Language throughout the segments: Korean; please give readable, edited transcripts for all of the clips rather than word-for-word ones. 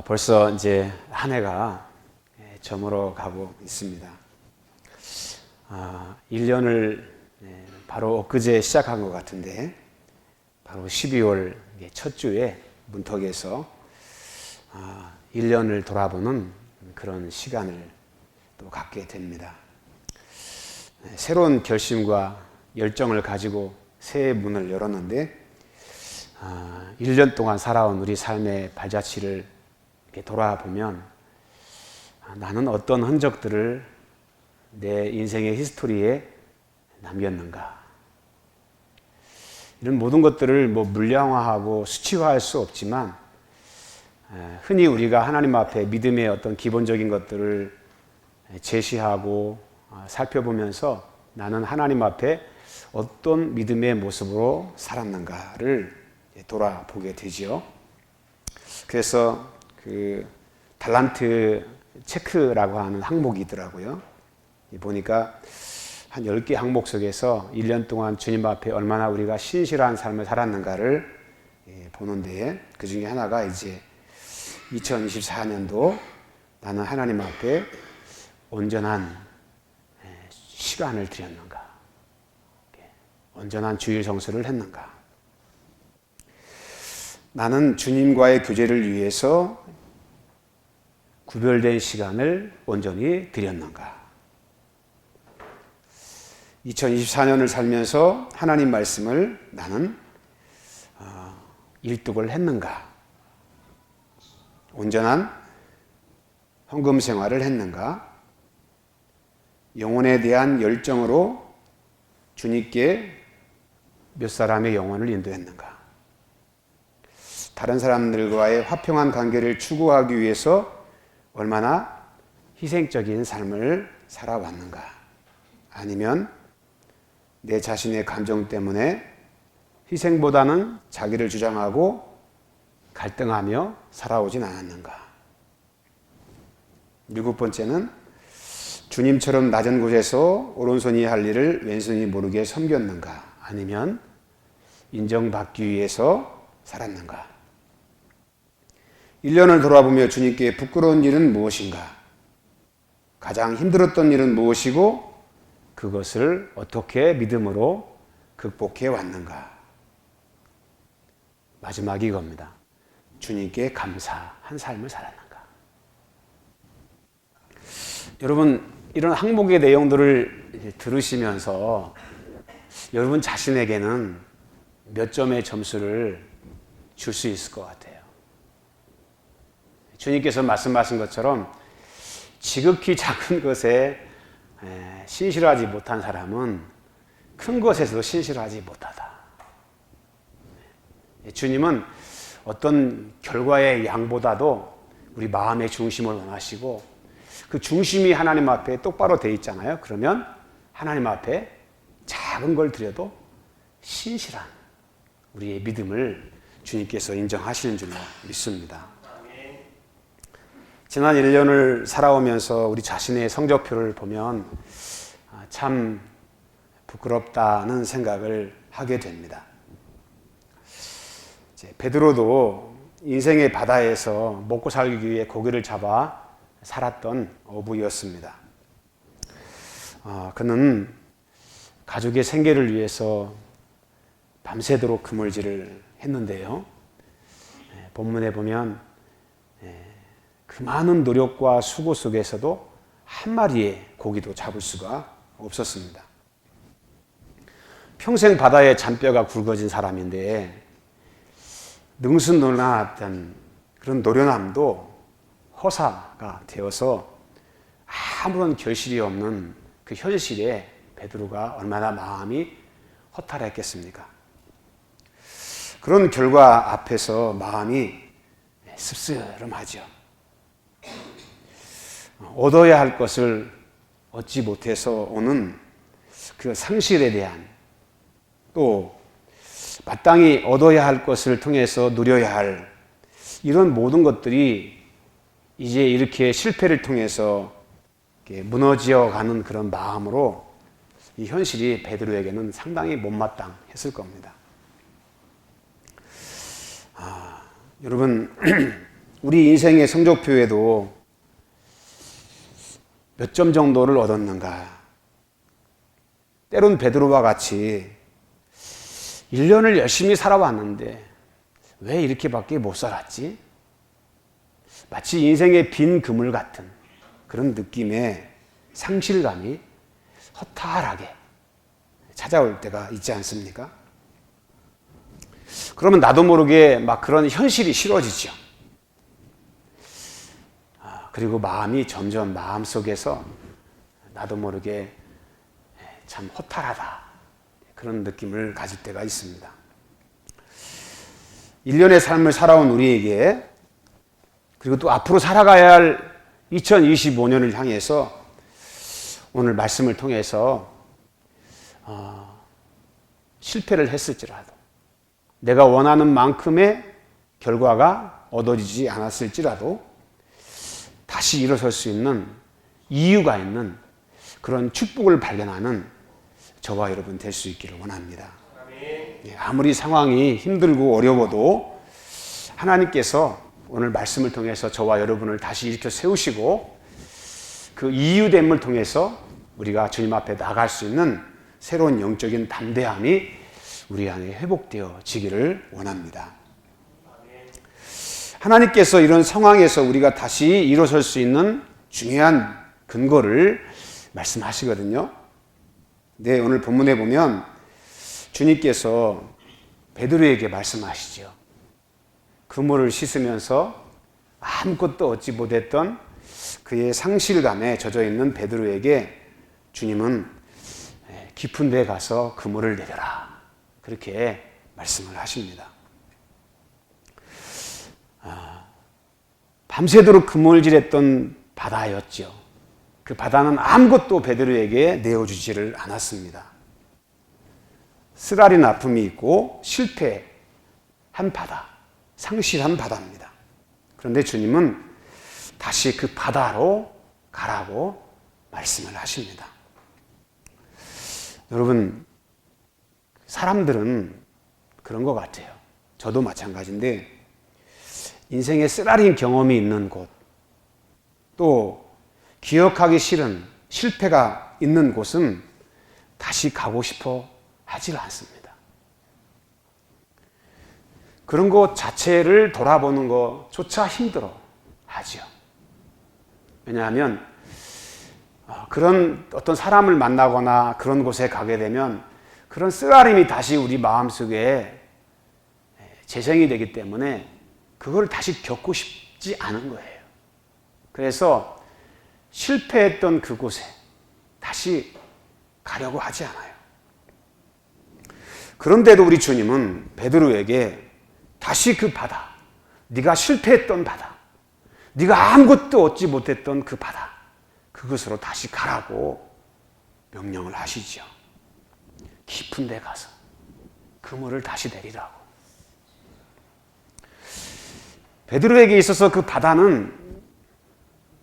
벌써 이제 한 해가 저물어 가고 있습니다. 1년을 바로 엊그제 시작한 것 같은데, 바로 12월 첫 주에 문턱에서 1년을 돌아보는 그런 시간을 또 갖게 됩니다. 새로운 결심과 열정을 가지고 새해 문을 열었는데, 1년 동안 살아온 우리 삶의 발자취를 이렇게 돌아보면 나는 어떤 흔적들을 내 인생의 히스토리에 남겼는가. 이런 모든 것들을 물량화하고 수치화할 수 없지만, 흔히 우리가 하나님 앞에 믿음의 어떤 기본적인 것들을 제시하고 살펴보면서 나는 하나님 앞에 어떤 믿음의 모습으로 살았는가를 돌아보게 되지요. 그래서 그 달란트 체크라고 하는 항목이 있더라고요. 보니까 한 10개 항목 속에서 1년 동안 주님 앞에 얼마나 우리가 신실한 삶을 살았는가를 보는데, 그 중에 하나가 이제 2024년도 나는 하나님 앞에 온전한 시간을 드렸는가, 온전한 주일 성수를 했는가, 나는 주님과의 교제를 위해서 구별된 시간을 온전히 드렸는가, 2024년을 살면서 하나님 말씀을 나는 일독을 했는가, 온전한 헌금 생활을 했는가, 영혼에 대한 열정으로 주님께 몇 사람의 영혼을 인도했는가, 다른 사람들과의 화평한 관계를 추구하기 위해서 얼마나 희생적인 삶을 살아왔는가, 아니면 내 자신의 감정 때문에 희생보다는 자기를 주장하고 갈등하며 살아오진 않았는가. 7번째는 주님처럼 낮은 곳에서 오른손이 할 일을 왼손이 모르게 섬겼는가, 아니면 인정받기 위해서 살았는가. 1년을 돌아보며 주님께 부끄러운 일은 무엇인가, 가장 힘들었던 일은 무엇이고 그것을 어떻게 믿음으로 극복해 왔는가. 마지막이 이겁니다. 주님께 감사한 삶을 살았는가. 여러분, 이런 항목의 내용들을 들으시면서 여러분 자신에게는 몇 점의 점수를 줄 수 있을 것 같아요. 주님께서 말씀하신 것처럼 지극히 작은 것에 신실하지 못한 사람은 큰 것에서도 신실하지 못하다. 주님은 어떤 결과의 양보다도 우리 마음의 중심을 원하시고, 그 중심이 하나님 앞에 똑바로 돼 있잖아요. 그러면 하나님 앞에 작은 걸 드려도 신실한 우리의 믿음을 주님께서 인정하시는 줄로 믿습니다. 지난 1년을 살아오면서 우리 자신의 성적표를 보면 참 부끄럽다는 생각을 하게 됩니다. 베드로도 인생의 바다에서 먹고 살기 위해 고기를 잡아 살았던 어부였습니다. 그는 가족의 생계를 위해서 밤새도록 그물질을 했는데요. 본문에 보면 그 많은 노력과 수고 속에서도 한 마리의 고기도 잡을 수가 없었습니다. 평생 바다에 잔뼈가 굵어진 사람인데 능수능란했던 그런 노련함도 허사가 되어서 아무런 결실이 없는 그 현실에 베드로가 얼마나 마음이 허탈했겠습니까? 그런 결과 앞에서 마음이 씁쓸하죠. 얻어야 할 것을 얻지 못해서 오는 그 상실에 대한, 또 마땅히 얻어야 할 것을 통해서 누려야 할 이런 모든 것들이 이제 이렇게 실패를 통해서 무너져 가는 그런 마음으로 이 현실이 베드로에게는 상당히 못마땅했을 겁니다. 여러분, 우리 인생의 성적표에도 몇 점 정도를 얻었는가? 때론 베드로와 같이 1년을 열심히 살아왔는데 왜 이렇게밖에 못 살았지? 마치 인생의 빈 그물 같은 그런 느낌의 상실감이 허탈하게 찾아올 때가 있지 않습니까? 그러면 나도 모르게 막 그런 현실이 싫어지죠. 그리고 마음이 점점 마음속에서 나도 모르게 참 허탈하다 그런 느낌을 가질 때가 있습니다. 1년의 삶을 살아온 우리에게 그리고 또 앞으로 살아가야 할 2025년을 향해서 오늘 말씀을 통해서 실패를 했을지라도 내가 원하는 만큼의 결과가 얻어지지 않았을지라도 다시 일어설 수 있는 이유가 있는 그런 축복을 발견하는 저와 여러분 될 수 있기를 원합니다. 아무리 상황이 힘들고 어려워도 하나님께서 오늘 말씀을 통해서 저와 여러분을 다시 일으켜 세우시고 그 이유됨을 통해서 우리가 주님 앞에 나갈 수 있는 새로운 영적인 담대함이 우리 안에 회복되어지기를 원합니다. 하나님께서 이런 상황에서 우리가 다시 일어설 수 있는 중요한 근거를 말씀하시거든요. 네, 오늘 본문에 보면 주님께서 베드로에게 말씀하시죠. 그물을 씻으면서 아무것도 얻지 못했던 그의 상실감에 젖어 있는 베드로에게 주님은 깊은 데에 가서 그물을 내려라 그렇게 말씀을 하십니다. 밤새도록 그물질했던 바다였죠. 그 바다는 아무것도 베드로에게 내어주지를 않았습니다. 쓰라린 아픔이 있고 실패한 바다, 상실한 바다입니다. 그런데 주님은 다시 그 바다로 가라고 말씀을 하십니다. 여러분, 사람들은 그런 것 같아요. 저도 마찬가지인데 인생에 쓰라린 경험이 있는 곳, 또 기억하기 싫은 실패가 있는 곳은 다시 가고 싶어 하질 않습니다. 그런 것 자체를 돌아보는 것조차 힘들어 하죠. 왜냐하면 그런 어떤 사람을 만나거나 그런 곳에 가게 되면 그런 쓰라림이 다시 우리 마음속에 재생이 되기 때문에 그걸 다시 겪고 싶지 않은 거예요. 그래서 실패했던 그곳에 다시 가려고 하지 않아요. 그런데도 우리 주님은 베드로에게 다시 그 바다, 네가 실패했던 바다, 네가 아무것도 얻지 못했던 그 바다, 그것으로 다시 가라고 명령을 하시죠. 깊은 데 가서 그물을 다시 내리라고. 베드로에게 있어서 그 바다는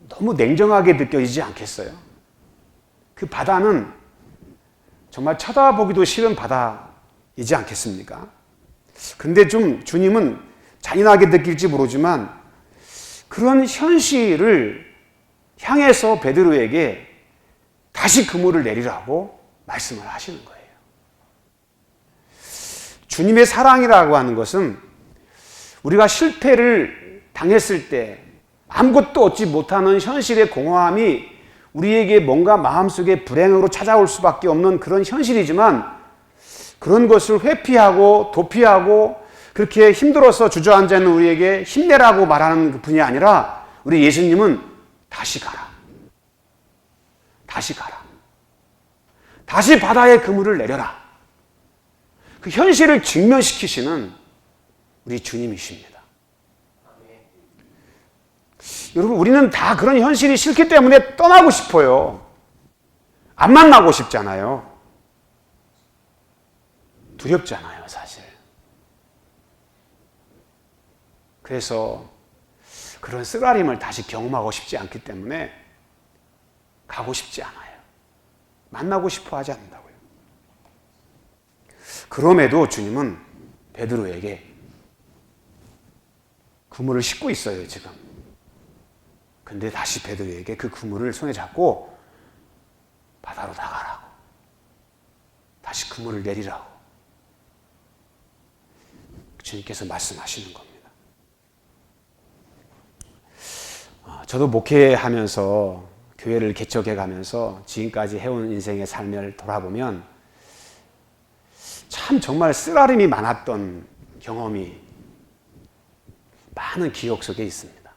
너무 냉정하게 느껴지지 않겠어요? 그 바다는 정말 쳐다보기도 싫은 바다이지 않겠습니까? 근데 좀 주님은 잔인하게 느낄지 모르지만 그런 현실을 향해서 베드로에게 다시 그물을 내리라고 말씀을 하시는 거예요. 주님의 사랑이라고 하는 것은 우리가 실패를 당했을 때 아무것도 얻지 못하는 현실의 공허함이 우리에게 뭔가 마음속에 불행으로 찾아올 수밖에 없는 그런 현실이지만 그런 것을 회피하고 도피하고 그렇게 힘들어서 주저앉아 있는 우리에게 힘내라고 말하는 분이 아니라 우리 예수님은 다시 가라. 다시 가라. 다시 바다의 그물을 내려라. 그 현실을 직면시키시는 우리 주님이십니다. 여러분, 우리는 다 그런 현실이 싫기 때문에 떠나고 싶어요. 안 만나고 싶잖아요. 두렵잖아요, 사실. 그래서 그런 쓰라림을 다시 경험하고 싶지 않기 때문에 가고 싶지 않아요. 만나고 싶어 하지 않는다고요. 그럼에도 주님은 베드로에게 그물을 싣고 있어요, 지금. 근데 다시 베드로에게 그 그물을 손에 잡고 바다로 나가라고. 다시 그물을 내리라고. 주님께서 말씀하시는 겁니다. 저도 목회하면서 교회를 개척해 가면서 지금까지 해온 인생의 삶을 돌아보면 참 정말 쓰라림이 많았던 경험이 많은 기억 속에 있습니다.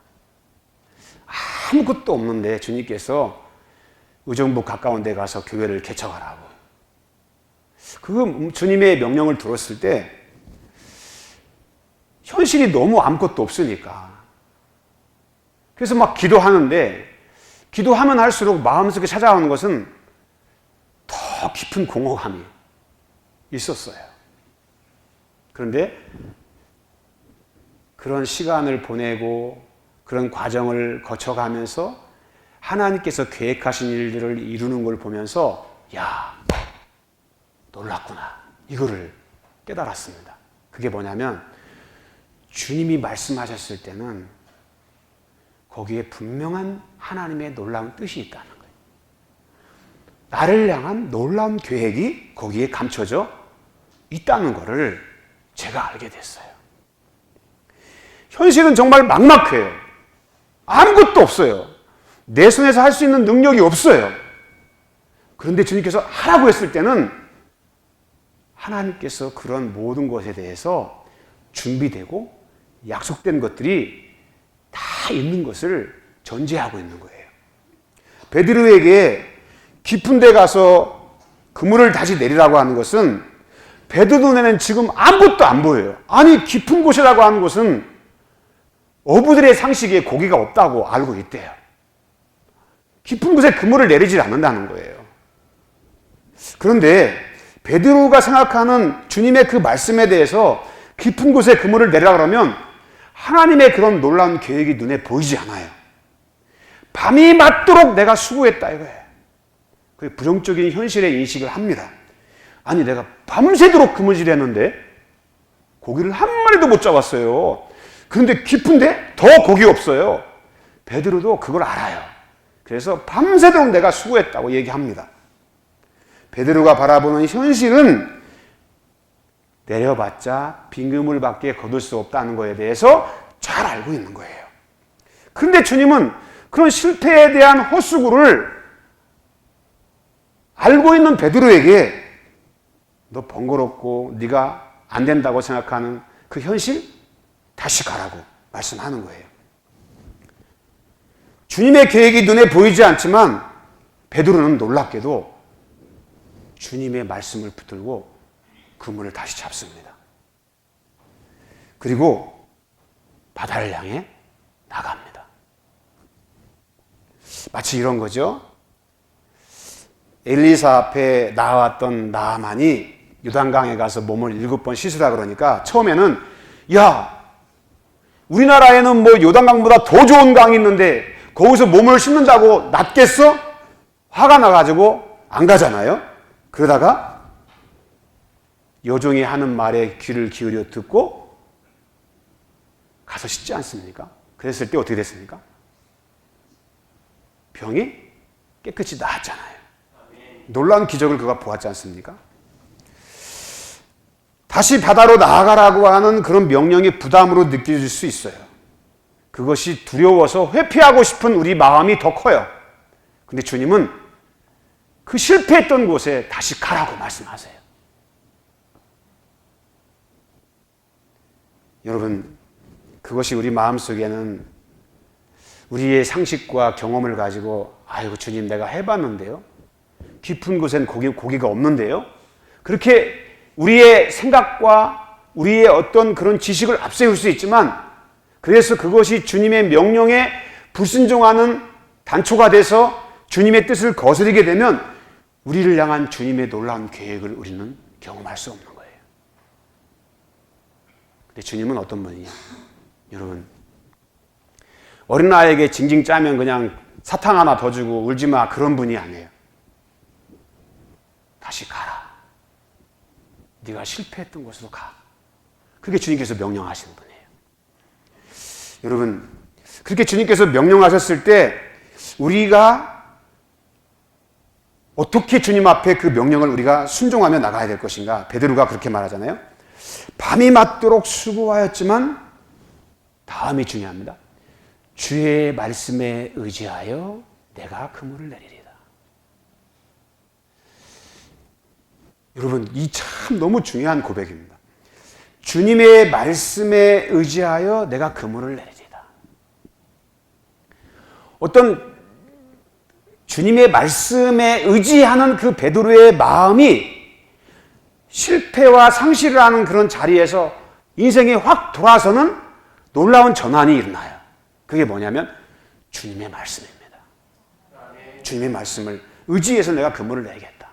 아무것도 없는데 주님께서 의정부 가까운 데 가서 교회를 개척하라고. 그 주님의 명령을 들었을 때 현실이 너무 아무것도 없으니까. 그래서 막 기도하는데 기도하면 할수록 마음속에 찾아오는 것은 더 깊은 공허함이 있었어요. 그런데 그런 시간을 보내고 그런 과정을 거쳐가면서 하나님께서 계획하신 일들을 이루는 걸 보면서 야, 놀랐구나. 이거를 깨달았습니다. 그게 뭐냐면 주님이 말씀하셨을 때는 거기에 분명한 하나님의 놀라운 뜻이 있다는 거예요. 나를 향한 놀라운 계획이 거기에 감춰져 있다는 것을 제가 알게 됐어요. 현실은 정말 막막해요. 아무것도 없어요. 내 손에서 할 수 있는 능력이 없어요. 그런데 주님께서 하라고 했을 때는 하나님께서 그런 모든 것에 대해서 준비되고 약속된 것들이 다 있는 것을 전제하고 있는 거예요. 베드로에게 깊은 데 가서 그물을 다시 내리라고 하는 것은 베드로 눈에는 지금 아무것도 안 보여요. 아니, 깊은 곳이라고 하는 것은 어부들의 상식에 고기가 없다고 알고 있대요. 깊은 곳에 그물을 내리지 않는다는 거예요. 그런데 베드로가 생각하는 주님의 그 말씀에 대해서 깊은 곳에 그물을 내리라고 하면 하나님의 그런 놀라운 계획이 눈에 보이지 않아요. 밤이 맞도록 내가 수고했다 이거예요. 그 부정적인 현실의 인식을 합니다. 아니, 내가 밤새도록 그물질했는데 고기를 한 마리도 못 잡았어요. 그런데 깊은데 더 고기 없어요. 베드로도 그걸 알아요. 그래서 밤새도록 내가 수고했다고 얘기합니다. 베드로가 바라보는 현실은 내려봤자 빈 그물밖에 거둘 수 없다는 것에 대해서 잘 알고 있는 거예요. 그런데 주님은 그런 실패에 대한 헛수고를 알고 있는 베드로에게 너 번거롭고 네가 안 된다고 생각하는 그 현실 다시 가라고 말씀하는 거예요. 주님의 계획이 눈에 보이지 않지만 베드로는 놀랍게도 주님의 말씀을 붙들고 그물을 다시 잡습니다. 그리고 바다를 향해 나갑니다. 마치 이런 거죠. 엘리사 앞에 나왔던 나아만이 요단강에 가서 몸을 7번 씻으라 그러니까 처음에는 야, 우리나라에는 뭐 요단강보다 더 좋은 강이 있는데 거기서 몸을 씻는다고 낫겠어? 화가 나가지고 안 가잖아요. 그러다가 여종이 하는 말에 귀를 기울여 듣고 가서 씻지 않습니까? 그랬을 때 어떻게 됐습니까? 병이 깨끗이 나았잖아요. 놀라운 기적을 그가 보았지 않습니까? 다시 바다로 나아가라고 하는 그런 명령이 부담으로 느껴질 수 있어요. 그것이 두려워서 회피하고 싶은 우리 마음이 더 커요. 근데 주님은 그 실패했던 곳에 다시 가라고 말씀하세요. 여러분, 그것이 우리 마음속에는 우리의 상식과 경험을 가지고 아이고 주님 내가 해봤는데요. 깊은 곳엔 고기가 없는데요. 그렇게 우리의 생각과 우리의 어떤 그런 지식을 앞세울 수 있지만 그래서 그것이 주님의 명령에 불순종하는 단초가 돼서 주님의 뜻을 거스르게 되면 우리를 향한 주님의 놀라운 계획을 우리는 경험할 수 없는 거예요. 근데 주님은 어떤 분이냐? 여러분, 어린아이에게 징징 짜면 그냥 사탕 하나 더 주고 울지 마 그런 분이 아니에요. 다시 가라. 네가 실패했던 곳으로 가. 그게 주님께서 명령하시는 분이에요. 여러분, 그렇게 주님께서 명령하셨을 때 우리가 어떻게 주님 앞에 그 명령을 우리가 순종하며 나가야 될 것인가? 베드로가 그렇게 말하잖아요. 밤이 맞도록 수고하였지만 다음이 중요합니다. 주의 말씀에 의지하여 내가 그물을 내리리다. 여러분, 이 참 너무 중요한 고백입니다. 주님의 말씀에 의지하여 내가 그물을 내리리다. 어떤 주님의 말씀에 의지하는 그 베드로의 마음이 실패와 상실을 하는 그런 자리에서 인생이 확 돌아서는 놀라운 전환이 일어나요. 그게 뭐냐면 주님의 말씀입니다. 주님의 말씀을 의지해서 내가 그물을 내겠다.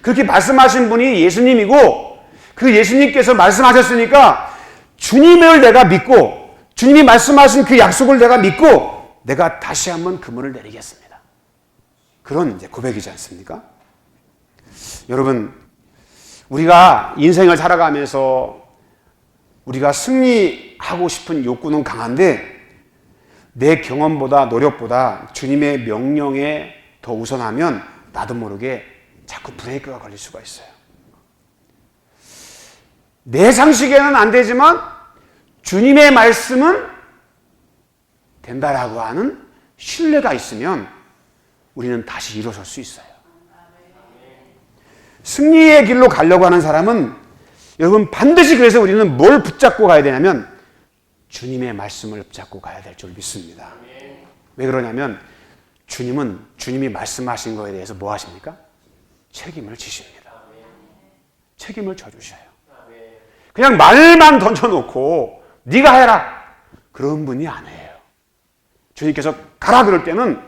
그렇게 말씀하신 분이 예수님이고 그 예수님께서 말씀하셨으니까 주님을 내가 믿고 주님이 말씀하신 그 약속을 내가 믿고 내가 다시 한번 그물을 내리겠습니다. 그런 이제 고백이지 않습니까? 여러분, 우리가 인생을 살아가면서 우리가 승리하고 싶은 욕구는 강한데 내 경험보다 노력보다 주님의 명령에 더 우선하면 나도 모르게 자꾸 브레이크가 걸릴 수가 있어요. 내 상식에는 안 되지만 주님의 말씀은 된다라고 하는 신뢰가 있으면 우리는 다시 일어설 수 있어요. 승리의 길로 가려고 하는 사람은 여러분 반드시 그래서 우리는 뭘 붙잡고 가야 되냐면 주님의 말씀을 붙잡고 가야 될 줄 믿습니다. 왜 그러냐면 주님은 주님이 말씀하신 거에 대해서 뭐 하십니까? 책임을 지십니다. 책임을 져주셔요. 그냥 말만 던져놓고 네가 해라 그런 분이 아니에요. 주님께서 가라 그럴 때는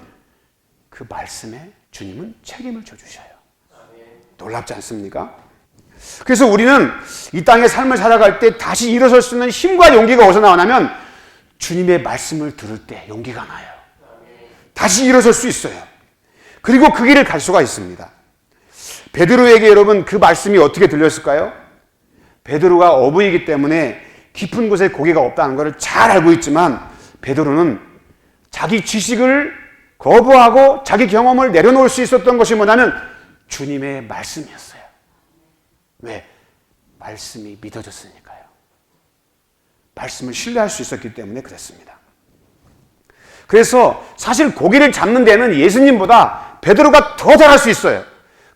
그 말씀에 주님은 책임을 져주셔요. 놀랍지 않습니까? 그래서 우리는 이 땅의 삶을 살아갈 때 다시 일어설 수 있는 힘과 용기가 어디서 나오냐면 주님의 말씀을 들을 때 용기가 나요. 다시 일어설 수 있어요. 그리고 그 길을 갈 수가 있습니다. 베드로에게 여러분 그 말씀이 어떻게 들렸을까요? 베드로가 어부이기 때문에 깊은 곳에 고기가 없다는 것을 잘 알고 있지만 베드로는 자기 지식을 거부하고 자기 경험을 내려놓을 수 있었던 것이 뭐냐면 주님의 말씀이었어요. 왜? 말씀이 믿어졌으니까요. 말씀을 신뢰할 수 있었기 때문에 그랬습니다. 그래서 사실 고기를 잡는 데는 예수님보다 베드로가 더 잘할 수 있어요.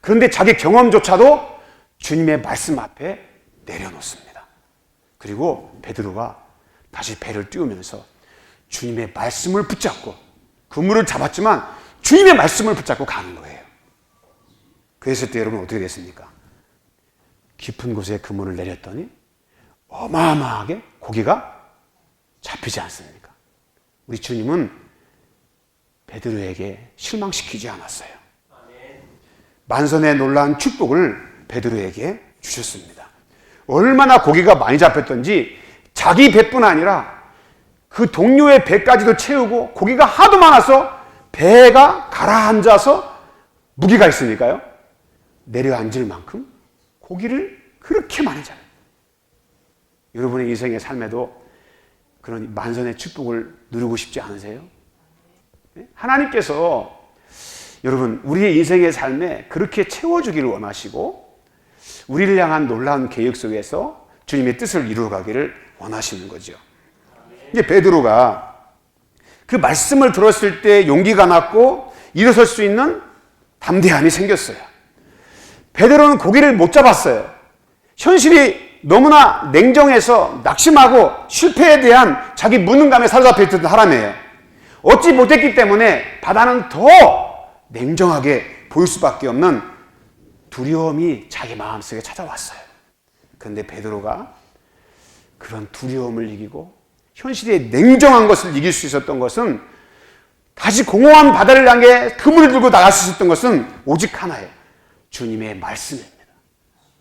그런데 자기 경험조차도 주님의 말씀 앞에 내려놓습니다. 그리고 베드로가 다시 배를 띄우면서 주님의 말씀을 붙잡고 그물을 잡았지만 주님의 말씀을 붙잡고 가는 거예요. 그랬을 때 여러분 어떻게 됐습니까? 깊은 곳에 그물을 내렸더니 어마어마하게 고기가 잡히지 않습니까? 우리 주님은 베드로에게 실망시키지 않았어요. 만선의 놀라운 축복을 베드로에게 주셨습니다. 얼마나 고기가 많이 잡혔던지 자기 배뿐 아니라 그 동료의 배까지도 채우고 고기가 하도 많아서 배가 가라앉아서 무게가 있으니까요. 내려앉을 만큼 고기를 그렇게 많이 잡아요. 여러분의 인생의 삶에도 그런 만선의 축복을 누리고 싶지 않으세요? 하나님께서 여러분 우리의 인생의 삶에 그렇게 채워주기를 원하시고 우리를 향한 놀라운 계획 속에서 주님의 뜻을 이루어가기를 원하시는 거죠. 이제 베드로가 그 말씀을 들었을 때 용기가 났고 일어설 수 있는 담대함이 생겼어요. 베드로는 고기를 못 잡았어요. 현실이 너무나 냉정해서 낙심하고 실패에 대한 자기 무능감에 사로잡혀 있던 사람이에요. 얻지 못했기 때문에 바다는 더 냉정하게 보일 수밖에 없는 두려움이 자기 마음속에 찾아왔어요. 그런데 베드로가 그런 두려움을 이기고 현실의 냉정한 것을 이길 수 있었던 것은 다시 공허한 바다를 향해 그물을 들고 나갈 수 있었던 것은 오직 하나예요. 주님의 말씀입니다.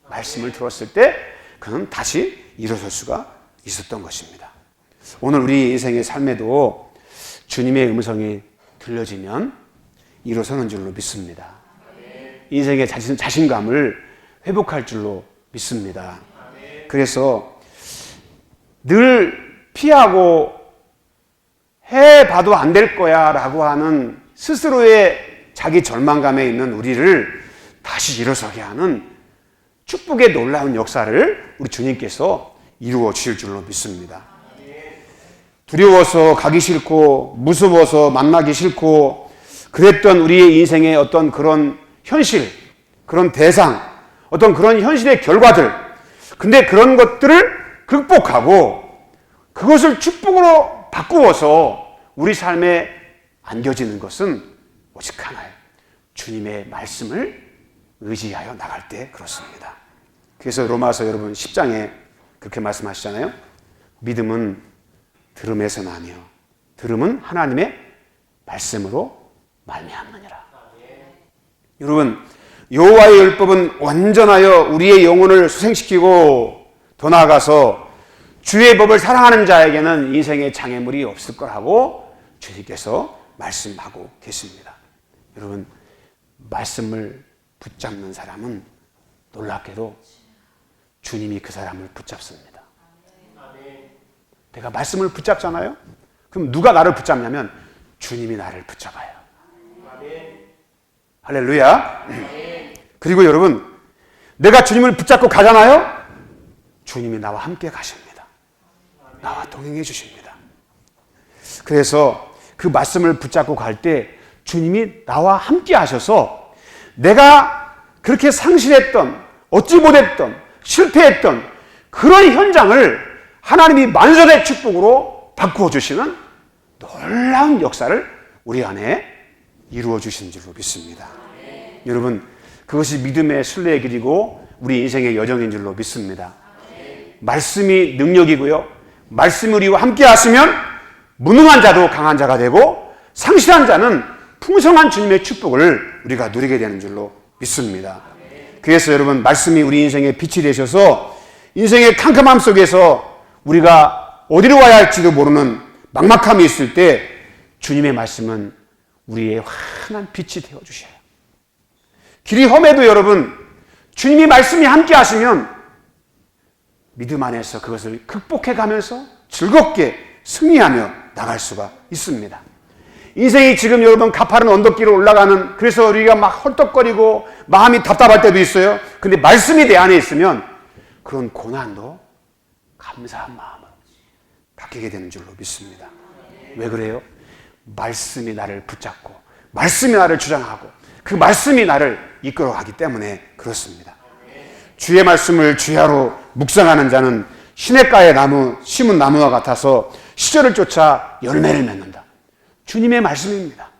말씀을 들었을 때 그는 다시 일어설 수가 있었던 것입니다. 오늘 우리 인생의 삶에도 주님의 음성이 들려지면 일어서는 줄로 믿습니다. 인생의 자신감을 회복할 줄로 믿습니다. 그래서 늘 피하고 해봐도 안 될 거야 라고 하는 스스로의 자기 절망감에 있는 우리를 다시 일어서게 하는 축복의 놀라운 역사를 우리 주님께서 이루어 주실 줄로 믿습니다. 두려워서 가기 싫고 무서워서 만나기 싫고 그랬던 우리의 인생의 어떤 그런 현실, 그런 대상, 어떤 그런 현실의 결과들, 근데 그런 것들을 극복하고 그것을 축복으로 바꾸어서 우리 삶에 안겨지는 것은 오직 하나예요. 주님의 말씀을 의지하여 나갈 때 그렇습니다. 그래서 로마서 여러분 10장에 그렇게 말씀하시잖아요. 믿음은 들음에서 나며 들음은 하나님의 말씀으로 말미암느니라. 여러분, 여호와의 율법은 완전하여 우리의 영혼을 수생시키고 더 나아가서 주의 법을 사랑하는 자에게는 인생의 장애물이 없을 거라고 주님께서 말씀하고 계십니다. 여러분, 말씀을 붙잡는 사람은 놀랍게도 주님이 그 사람을 붙잡습니다. 내가 말씀을 붙잡잖아요? 그럼 누가 나를 붙잡냐면 주님이 나를 붙잡아요. 할렐루야. 그리고 여러분, 내가 주님을 붙잡고 가잖아요? 주님이 나와 함께 가십니다. 나와 동행해 주십니다. 그래서 그 말씀을 붙잡고 갈 때 주님이 나와 함께 하셔서 내가 그렇게 상실했던, 얻지 못했던, 실패했던 그런 현장을 하나님이 만선의 축복으로 바꾸어 주시는 놀라운 역사를 우리 안에 이루어 주신 줄로 믿습니다. 여러분, 그것이 믿음의 순례의 길이고 우리 인생의 여정인 줄로 믿습니다. 말씀이 능력이고요. 말씀이 우리와 함께 하시면 무능한 자도 강한 자가 되고 상실한 자는 풍성한 주님의 축복을 우리가 누리게 되는 줄로 믿습니다. 그래서 여러분, 말씀이 우리 인생의 빛이 되셔서 인생의 캄캄함 속에서 우리가 어디로 와야 할지도 모르는 막막함이 있을 때 주님의 말씀은 우리의 환한 빛이 되어주셔요. 길이 험해도 여러분, 주님이 말씀이 함께 하시면 믿음 안에서 그것을 극복해 가면서 즐겁게 승리하며 나갈 수가 있습니다. 인생이 지금 여러분 가파른 언덕길을 올라가는, 그래서 우리가 막 헐떡거리고 마음이 답답할 때도 있어요. 근데 말씀이 내 안에 있으면 그런 고난도 감사한 마음으로 바뀌게 되는 줄로 믿습니다. 왜 그래요? 말씀이 나를 붙잡고 말씀이 나를 주장하고 그 말씀이 나를 이끌어가기 때문에 그렇습니다. 주의 말씀을 주야로 묵상하는 자는 시냇가의 나무, 심은 나무와 같아서 시절을 쫓아 열매를 맺는다. 주님의 말씀입니다.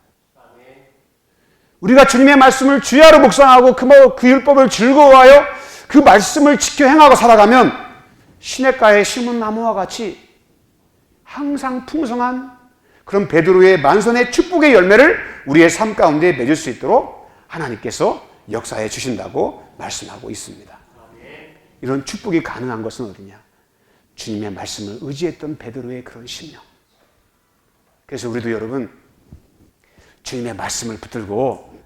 우리가 주님의 말씀을 주야로 묵상하고 그 율법을 즐거워하여 그 말씀을 지켜 행하고 살아가면 시냇가에 심은 나무와 같이 항상 풍성한 그런 베드로의 만선의 축복의 열매를 우리의 삶 가운데 맺을 수 있도록 하나님께서 역사해 주신다고 말씀하고 있습니다. 이런 축복이 가능한 것은 어디냐? 주님의 말씀을 의지했던 베드로의 그런 심령. 그래서 우리도 여러분, 주님의 말씀을 붙들고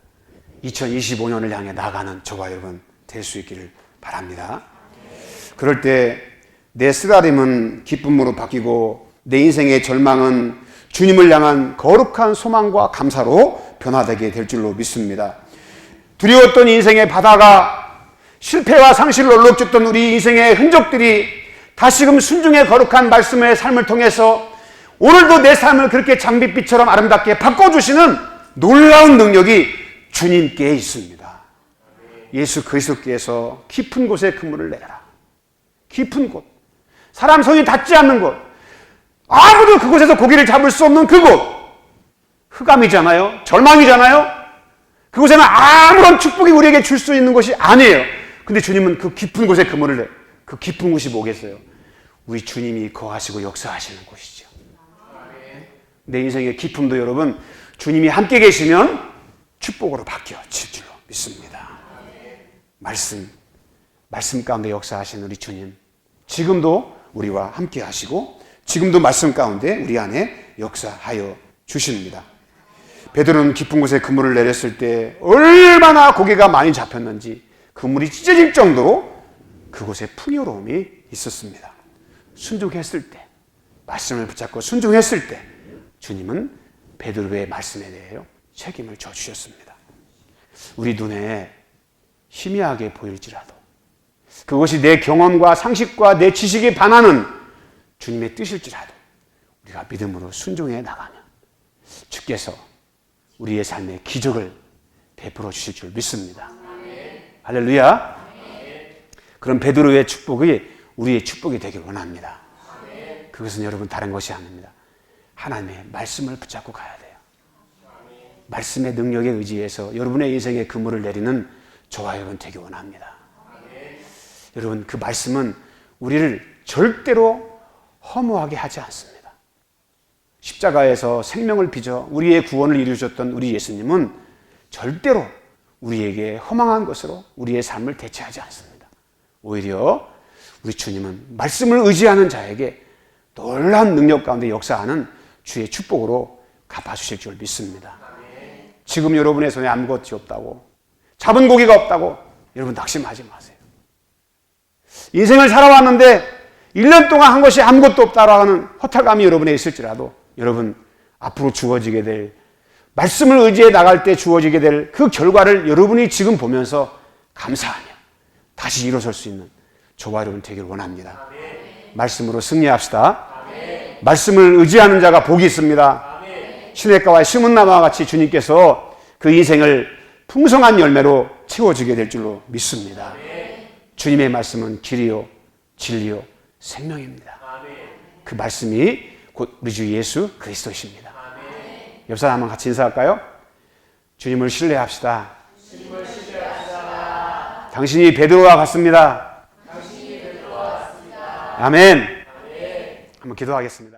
2025년을 향해 나아가는 저와 여러분 될 수 있기를 바랍니다. 그럴 때 내 쓰라림은 기쁨으로 바뀌고 내 인생의 절망은 주님을 향한 거룩한 소망과 감사로 변화되게 될 줄로 믿습니다. 두려웠던 인생의 바다가 실패와 상실로 얼룩졌던 우리 인생의 흔적들이 다시금 순종의 거룩한 말씀의 삶을 통해서 오늘도 내 삶을 그렇게 장밋빛처럼 아름답게 바꿔주시는 놀라운 능력이 주님께 있습니다. 예수 그리스도께서 깊은 곳에 그물을 내라. 깊은 곳, 사람 손이 닿지 않는 곳, 아무도 그곳에서 고기를 잡을 수 없는 그곳, 흑암이잖아요. 절망이잖아요. 그곳에는 아무런 축복이 우리에게 줄 수 있는 곳이 아니에요. 근데 주님은 그 깊은 곳에 그물을 내. 그 깊은 곳이 뭐겠어요? 우리 주님이 거하시고 역사하시는 곳이죠. 내 인생의 기쁨도 여러분, 주님이 함께 계시면 축복으로 바뀌어질 줄로 믿습니다. 말씀 가운데 역사하시는 우리 주님, 지금도 우리와 함께 하시고 지금도 말씀 가운데 우리 안에 역사하여 주십니다. 베드로는 깊은 곳에 그물을 내렸을 때 얼마나 고기가 많이 잡혔는지 그물이 찢어질 정도로 그곳에 풍요로움이 있었습니다. 순종했을 때, 말씀을 붙잡고 순종했을 때 주님은 베드로의 말씀에 대해 책임을 져주셨습니다. 우리 눈에 희미하게 보일지라도 그것이 내 경험과 상식과 내 지식에 반하는 주님의 뜻일지라도 우리가 믿음으로 순종해 나가면 주께서 우리의 삶에 기적을 베풀어 주실 줄 믿습니다. 할렐루야. 그럼 베드로의 축복이 우리의 축복이 되길 원합니다. 그것은 여러분 다른 것이 아닙니다. 하나님의 말씀을 붙잡고 가야 돼요. 말씀의 능력에 의지해서 여러분의 인생에 그물을 내리는 저와 여러분 되길 원합니다. 여러분 그 말씀은 우리를 절대로 허무하게 하지 않습니다. 십자가에서 생명을 빚어 우리의 구원을 이루셨던 우리 예수님은 절대로 우리에게 허망한 것으로 우리의 삶을 대체하지 않습니다. 오히려 우리 주님은 말씀을 의지하는 자에게 놀라운 능력 가운데 역사하는 주의 축복으로 갚아주실 줄 믿습니다. 지금 여러분의 손에 아무것이 없다고, 잡은 고기가 없다고 여러분 낙심하지 마세요. 인생을 살아왔는데 1년 동안 한 것이 아무것도 없다라고 하는 허탈감이 여러분에 있을지라도 여러분 앞으로 주어지게 될 말씀을 의지해 나갈 때 주어지게 될 그 결과를 여러분이 지금 보면서 감사하며 다시 일어설 수 있는 저와 여러분 되기를 원합니다. 말씀으로 승리합시다. 말씀을 의지하는 자가 복이 있습니다. 시냇가와 심은나무와 같이 주님께서 그 인생을 풍성한 열매로 채워주게 될 줄로 믿습니다. 주님의 말씀은 길이요 진리요 생명입니다. 그 말씀이 곧 우리 주 예수 그리스도이십니다. 옆 사람 한번 같이 인사할까요? 주님을 신뢰합시다. 당신이 베드로와 같습니다. 아멘. 한번 기도하겠습니다.